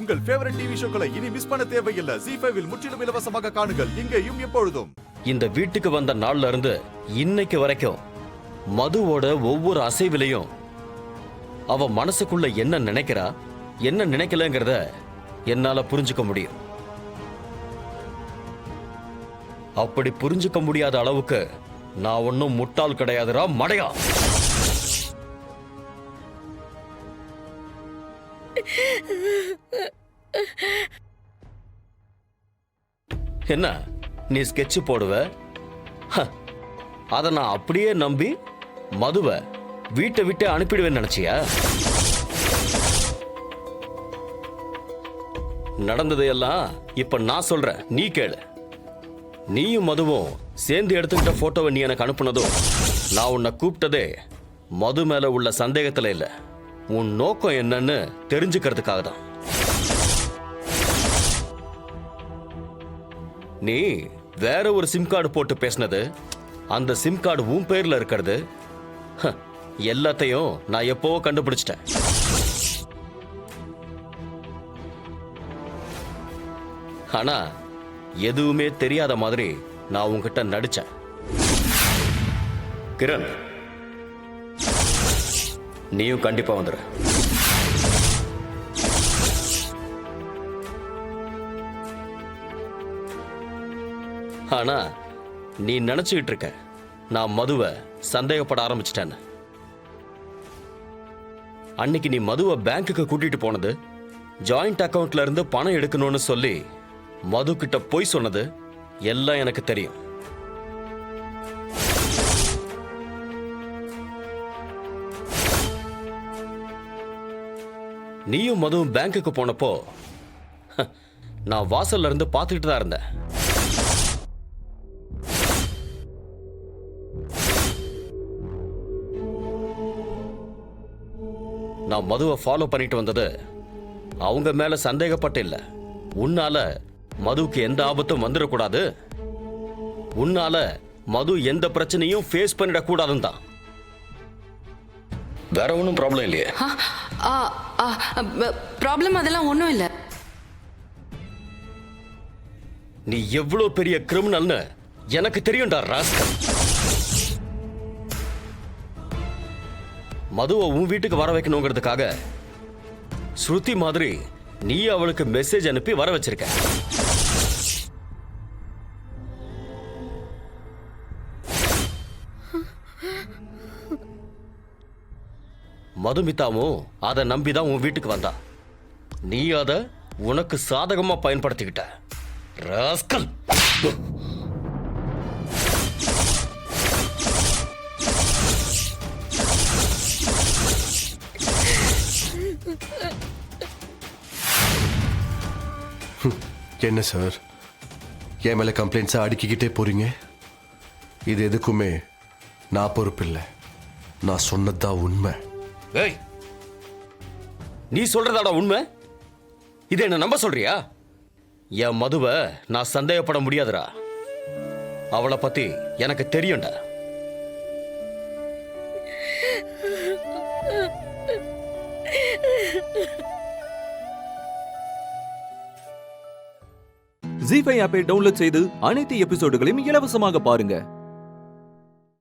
உங்கள் favourite TV ஷோக்களை இனி miss பண்ண தேவையில்லை. ZEE5 இல் முற்றிலும் இலவசமாக காணுங்கள். இங்கேயும் எப்பொழுதும். இந்த வீட்டுக்கு வந்த நாள்ல இருந்து இன்னைக்கு வரைக்கும் மதுவோட ஒவ்வொரு அசைவிலையும் அவ மனசுக்குள்ள என்ன நினைக்கிறா என்ன நினைக்கலங்கிறத என்னால புரிஞ்சுக்க முடியும். அப்படி புரிஞ்சுக்க முடியாத அளவுக்கு நான் ஒன்னும் முட்டாள் கிடையாதுடா மடையா. என்ன நீ ஸ்கெட்ச் போடுவ, அத நான் அப்படியே நம்பி மதுவை வீட்டை விட்டு அனுப்பிடுவேன்னு நினைச்சியா? நடந்ததையெல்லாம் இப்ப நான் சொல்றேன், நீ கேளு. நீயும் மதுவும் சேர்ந்து எடுத்துக்கிட்ட போட்டோவை நீ எனக்கு அனுப்புனதும் நான் உன்னை கூப்பிட்டதே மது மேல உள்ள சந்தேகத்துல இல்ல, உன் நோக்கம் என்னன்னு தெரிஞ்சுக்கிறதுக்காக தான். நீ வேற ஒரு சிம் கார்டு போட்டு பேசினது, அந்த சிம் கார்டு உன் பேர்ல இருக்கிறது, எல்லாத்தையும் நான் எப்பவோ கண்டுபிடிச்சிட்டேன். ஆனா எதுவுமே தெரியாத மாதிரி நான் உன்கிட்ட நடிச்சேன். கிரண், நீயும் கண்டிப்பா வந்துரு. ஆனா நீ நினைச்சுக்கிட்டு இருக்க நான் மதுவை சந்தேகப்பட ஆரம்பிச்சிட்டேன்னு. அன்னைக்கு நீ மதுவை பேங்க்குக்கு கூட்டிட்டு போனது, ஜாயிண்ட் அக்கவுண்ட்ல இருந்து பணம் எடுக்கணும்னு சொல்லி மது கிட்ட போய் சொன்னது எல்லாம் எனக்கு தெரியும். நீயும் மதுவும் பேங்க்குக்கு போனப்போ நான் வாசல்ல இருந்து பார்த்துக்கிட்டு தான் இருந்தேன். நான் மதுவை ஃபாலோ பண்ணிட்டு வந்தது அவங்க மேல சந்தேகப்பட்டு இல்ல, உன்னால மதுவுக்கு எந்த ஆபத்தும் வந்துடக்கூடாது, உன்னால மது எந்த பிரச்சனையும் ஃபேஸ் பண்ணிடக்கூடாதுன்னு தான். வேற ஒன்றும் ப்ராப்ளம் இல்லையே? ப்ராப்ளம் அதெல்லாம் ஒன்றும் இல்லை. நீ எவ்வளவு பெரிய கிரிமினல்னு எனக்கு தெரியும்டா ராஸ்கல். மதுவை உன் வீட்டுக்கு வர வைக்கணுங்கிறதுக்காக ஸ்ருதி மாதிரி நீ அவளுக்கு மெசேஜ் அனுப்பி வர வச்சிருக்க. மதுமிதாவும் அதை நம்பிதான் உன் வீட்டுக்கு வந்தா. நீ அதை உனக்கு சாதகமா பயன்படுத்திக்கிட்ட ராஸ்கல். என்ன சார், என் மேல கம்ப்ளைண்ட்ஸா அடுக்கிக்கிட்டே போறீங்க? இது எதுக்குமே நான் பொறுப்பில்லை, நான் சொன்னதுதான் உண்மை. ஏய், நீ சொல்றதாடா உண்மை? இதை என்ன நம்ப சொல்றியா? என் மதுவை நான் சந்தேகப்பட முடியாதுடா. அவளை பத்தி எனக்கு தெரியும்டா. ZEE5 ஆப்பை டவுன்லோட் செய்து அனைத்து எபிசோடுகளையும் இலவசமாக பாருங்க.